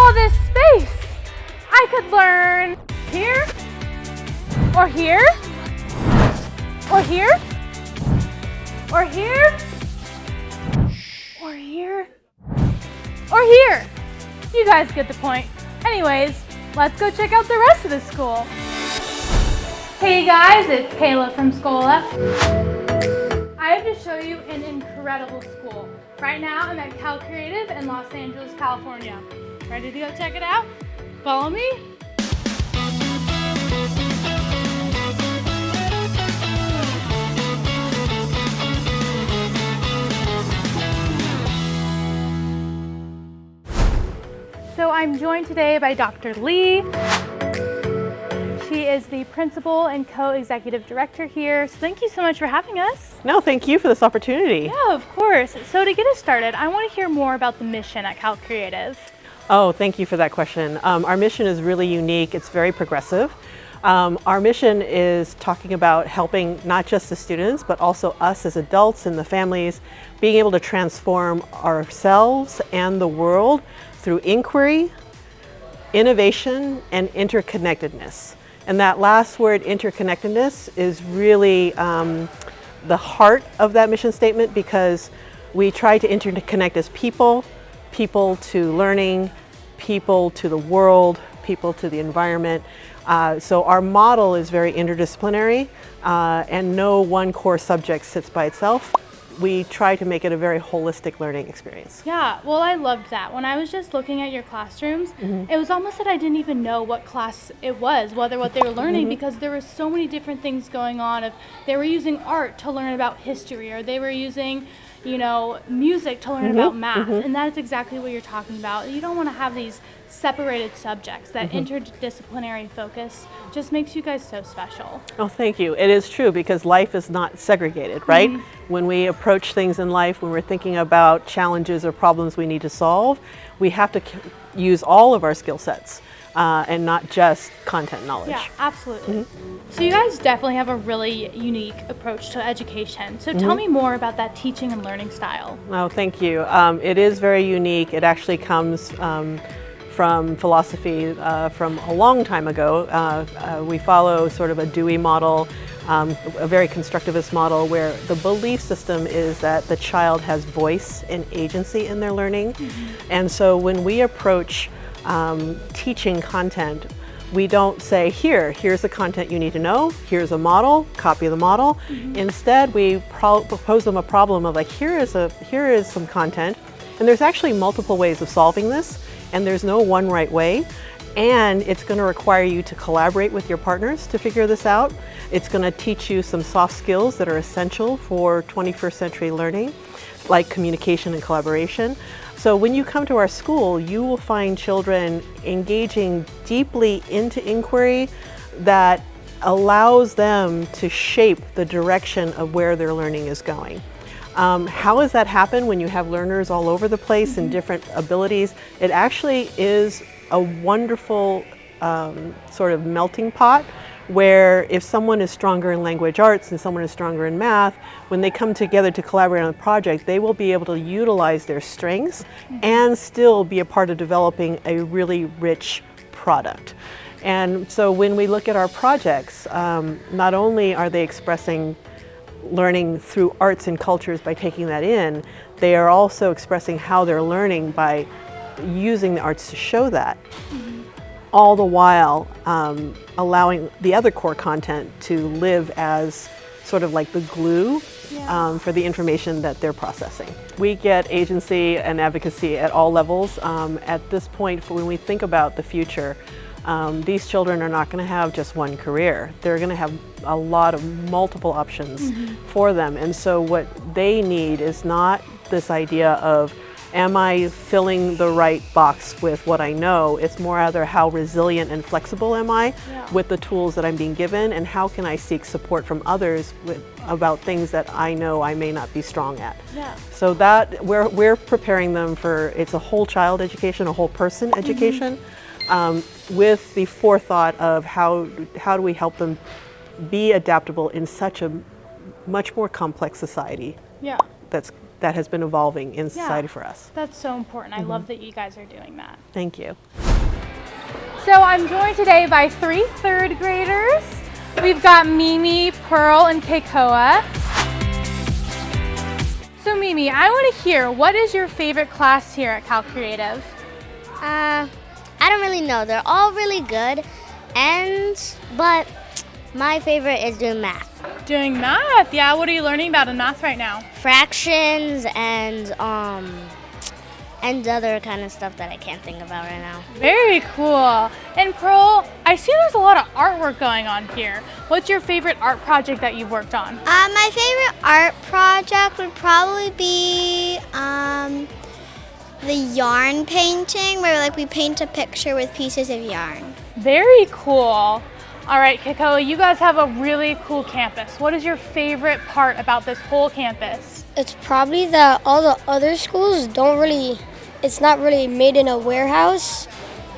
all this space. I could learn here, or here, or here, or here, or here, or here. You guys get the point. Anyways, let's go check out the rest of the school. Hey guys, it's Kayla from Schola. I have to show you an incredible school. Right now I'm at CalCreative in Los Angeles, California. Ready to go check it out? Follow me. So I'm joined today by Dr. Lee. She is the principal and co-executive director here. So thank you so much for having us. No, thank you for this opportunity. Yeah, of course. So to get us started, I want to hear more about the mission at CalCreative. Oh, thank you for that question. Our mission is really unique. It's very progressive. Our mission is talking about helping not just the students, but also us as adults and the families, being able to transform ourselves and the world through inquiry, innovation, and interconnectedness. And that last word, interconnectedness, is really the heart of that mission statement, because we try to interconnect as people to learning, people to the world, people to the environment. So our model is very interdisciplinary, and no one core subject sits by itself. We try to make it a very holistic learning experience. Yeah, well, I loved that. When I was just looking at your classrooms, it was almost that I didn't even know what class it was, what they were learning, because there were so many different things going on. If they were using art to learn about history, or they were using, music to learn about math, and that is exactly what you're talking about. You don't want to have these separated subjects. That interdisciplinary focus just makes you guys so special. Oh, thank you. It is true, because life is not segregated, right? When we approach things in life, when we're thinking about challenges or problems we need to solve, we have to use all of our skill sets and not just content knowledge. Yeah, absolutely. So you guys definitely have a really unique approach to education. So tell me more about that teaching and learning style. Oh, thank you. It is very unique. It actually comes from philosophy from a long time ago. We follow sort of a Dewey model, a very constructivist model, where the belief system is that the child has voice and agency in their learning. And so when we approach teaching content, we don't say, here's the content you need to know, here's a model, copy the model. Instead, we propose them a problem of like, here is some content, and there's actually multiple ways of solving this, and there's no one right way. And it's going to require you to collaborate with your partners to figure this out. It's going to teach you some soft skills that are essential for 21st century learning, like communication and collaboration. So when you come to our school, you will find children engaging deeply into inquiry that allows them to shape the direction of where their learning is going. How does that happen when you have learners all over the place and different abilities? It actually is a wonderful sort of melting pot, where if someone is stronger in language arts and someone is stronger in math, when they come together to collaborate on a project, they will be able to utilize their strengths and still be a part of developing a really rich product. And so when we look at our projects, not only are they expressing learning through arts and cultures by taking that in, they are also expressing how they're learning by using the arts to show that. All the while allowing the other core content to live as sort of like the glue for the information that they're processing. We get agency and advocacy at all levels. At this point, when we think about the future, these children are not going to have just one career. They're going to have a lot of multiple options for them. And so what they need is not this idea of, am I filling the right box with what I know? It's more rather, how resilient and flexible am I with the tools that I'm being given, and how can I seek support from others about things that I know I may not be strong at. So that we're preparing them for, it's a whole child education, a whole person education, with the forethought of how do we help them be adaptable in such a much more complex society that's that has been evolving in society for us. That's so important. I love that you guys are doing that. Thank you. So I'm joined today by 3 third graders. We've got Mimi, Pearl, and Keikoa. So Mimi, I want to hear, what is your favorite class here at CalCreative? I don't really know. They're all really good, but my favorite is doing math. Doing math? Yeah, what are you learning about in math right now? Fractions and other kind of stuff that I can't think about right now. Very cool. And Pearl, I see there's a lot of artwork going on here. What's your favorite art project that you've worked on? My favorite art project would probably be the yarn painting, where we paint a picture with pieces of yarn. Very cool. All right, Keikoa, you guys have a really cool campus. What is your favorite part about this whole campus? It's probably that all the other schools it's not really made in a warehouse.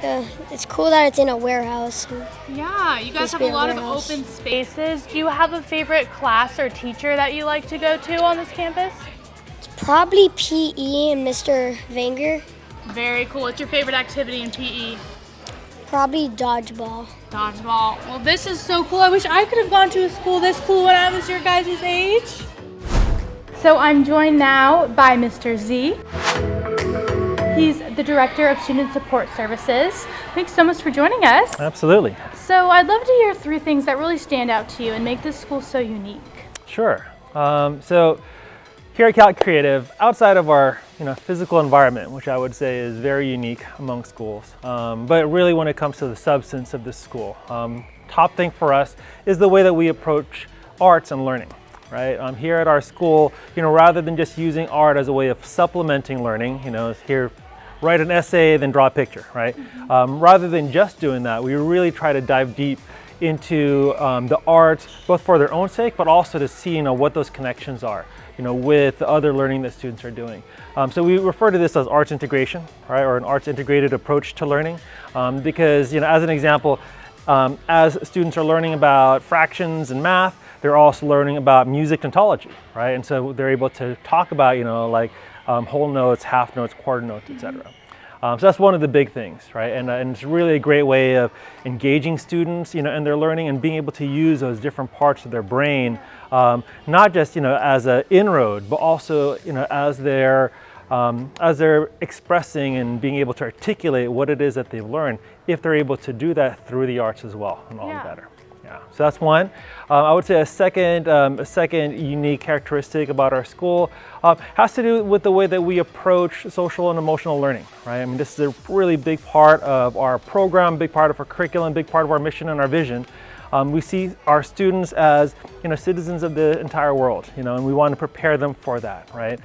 It's cool that it's in a warehouse. Yeah, you guys have a lot of open spaces. Do you have a favorite class or teacher that you like to go to on this campus? It's probably PE and Mr. Vanger. Very cool. What's your favorite activity in PE? Probably dodgeball. Dodgeball. Well, this is so cool. I wish I could have gone to a school this cool when I was your guys' age. So I'm joined now by Mr. Z. He's the Director of Student Support Services. Thanks so much for joining us. Absolutely. So I'd love to hear 3 things that really stand out to you and make this school so unique. Sure. So here at CalCreative, outside of our physical environment, which I would say is very unique among schools, but really when it comes to the substance of this school, top thing for us is the way that we approach arts and learning. Right? Here at our school, rather than just using art as a way of supplementing learning, here, write an essay, then draw a picture, right? Rather than just doing that, we really try to dive deep into the arts, both for their own sake, but also to see, what those connections are, with the other learning that students are doing. So we refer to this as arts integration, right? Or an arts integrated approach to learning, because, as an example, as students are learning about fractions and math, they're also learning about music ontology, right? And so they're able to talk about, whole notes, half notes, quarter notes, etc. So that's one of the big things, right? And it's really a great way of engaging students, in their learning and being able to use those different parts of their brain, not just, as an inroad, but also, as they're expressing and being able to articulate what it is that they've learned, if they're able to do that through the arts as well, and all better. Yeah, so that's one. I would say a second unique characteristic about our school has to do with the way that we approach social and emotional learning, right? I mean, this is a really big part of our program, big part of our curriculum, big part of our mission and our vision. We see our students as, citizens of the entire world, and we want to prepare them for that, right?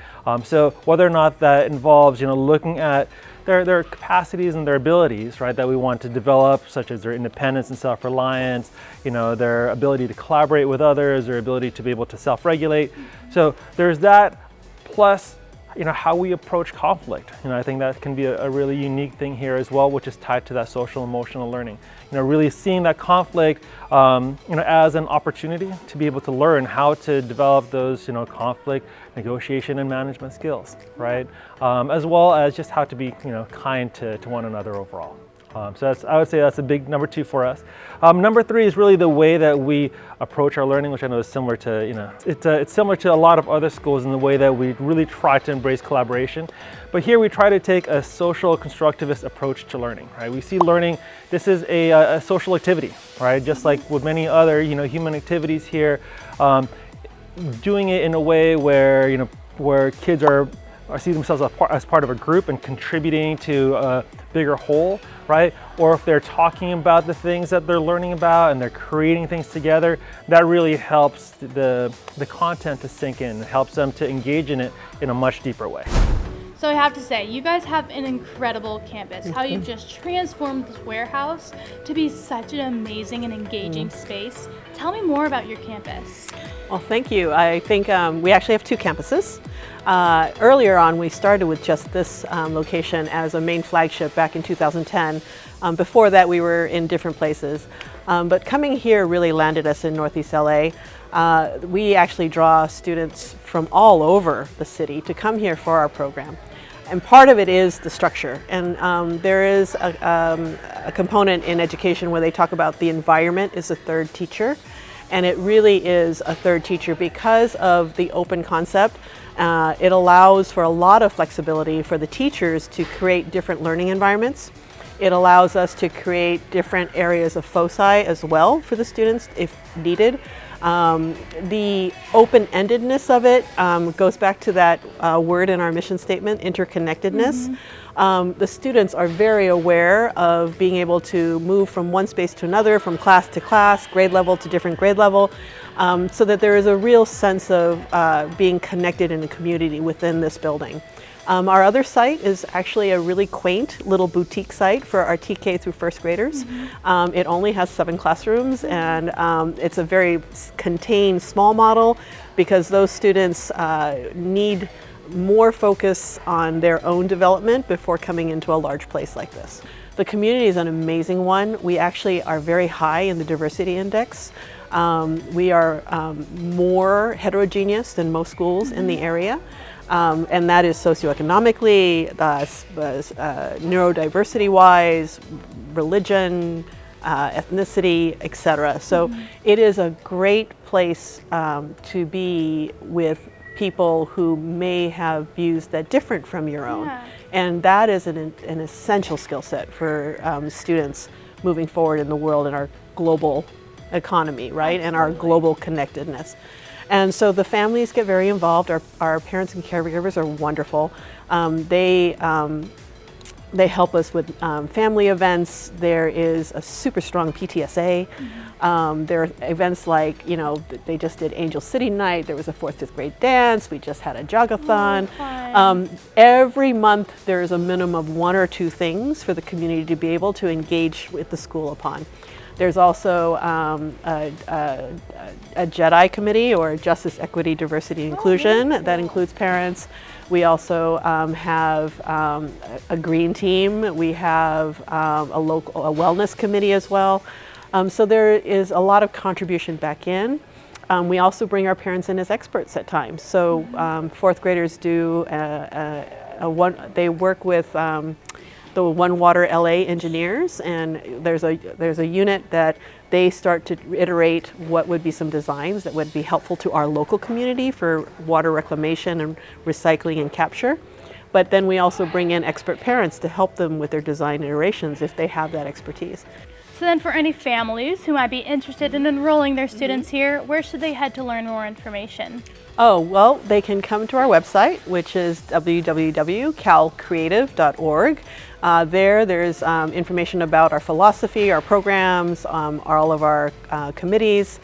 So whether or not that involves, looking at their capacities and their abilities, right, that we want to develop, such as their independence and self-reliance, their ability to collaborate with others, their ability to be able to self-regulate. So there's that, plus, how we approach conflict. I think that can be a really unique thing here as well, which is tied to that social emotional learning. Really seeing that conflict, as an opportunity to be able to learn how to develop those, conflict, negotiation, and management skills, right? As well as just how to be, kind to one another overall. So I would say that's a big number 2 for us. Number 3 is really the way that we approach our learning, which I know is similar to, it's similar to a lot of other schools in the way that we really try to embrace collaboration. But here we try to take a social constructivist approach to learning, right? We see learning, this is a social activity, right? Just like with many other, human activities here, doing it in a way where, where kids see themselves as part of a group and contributing to a bigger whole, right? Or if they're talking about the things that they're learning about and they're creating things together, that really helps the content to sink in. It helps them to engage in it in a much deeper way. So I have to say, you guys have an incredible campus. How you've just transformed this warehouse to be such an amazing and engaging space. Tell me more about your campus. Well, thank you. I think we actually have 2 campuses. Earlier on, we started with just this location as a main flagship back in 2010. Before that, we were in different places. But coming here really landed us in Northeast LA. We actually draw students from all over the city to come here for our program. And part of it is the structure. And there is a component in education where they talk about the environment is a third teacher. And it really is a third teacher because of the open concept. It allows for a lot of flexibility for the teachers to create different learning environments. It allows us to create different areas of foci as well for the students if needed. The open-endedness of it goes back to that word in our mission statement, interconnectedness. The students are very aware of being able to move from one space to another, from class to class, grade level to different grade level, so that there is a real sense of being connected in a community within this building. Our other site is actually a really quaint little boutique site for our TK through first graders. It only has 7 classrooms, and it's a very contained small model because those students need more focus on their own development before coming into a large place like this. The community is an amazing one. We actually are very high in the diversity index. We are more heterogeneous than most schools in the area. And that is socioeconomically, neurodiversity-wise, religion, ethnicity, etc. So it is a great place to be with people who may have views that different from your own. And that is an essential skill set for students moving forward in the world, in our global economy, right? And our global connectedness. And so the families get very involved. Our parents and caregivers are wonderful. They help us with family events. There is a super strong PTSA. There are events like, you know, they just did Angel City Night. There was a 4th, 5th grade dance. We just had a jogathon. Every month there is a minimum of 1 or 2 things for the community to be able to engage with the school upon. There's also a JEDI committee, or Justice, Equity, Diversity, Inclusion, that includes parents. We also have a green team. We have a wellness committee as well. So there is a lot of contribution back in. We also bring our parents in as experts at times. So 4th graders do they work with the One Water LA engineers, and there's a unit that they start to iterate what would be some designs that would be helpful to our local community for water reclamation and recycling and capture. But then we also bring in expert parents to help them with their design iterations if they have that expertise. So then for any families who might be interested in enrolling their students here, where should they head to learn more information? Oh, well, they can come to our website, which is www.calcreative.org. There's information about our philosophy, our programs, all of our committees,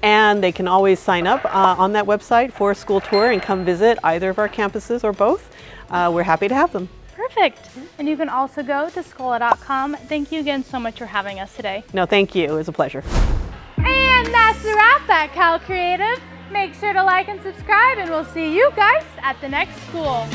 and they can always sign up on that website for a school tour and come visit either of our campuses or both. We're happy to have them. Perfect. And you can also go to Schola.com. Thank you again so much for having us today. No, thank you. It was a pleasure. And that's the wrap at CalCreative. Make sure to like and subscribe, and we'll see you guys at the next school.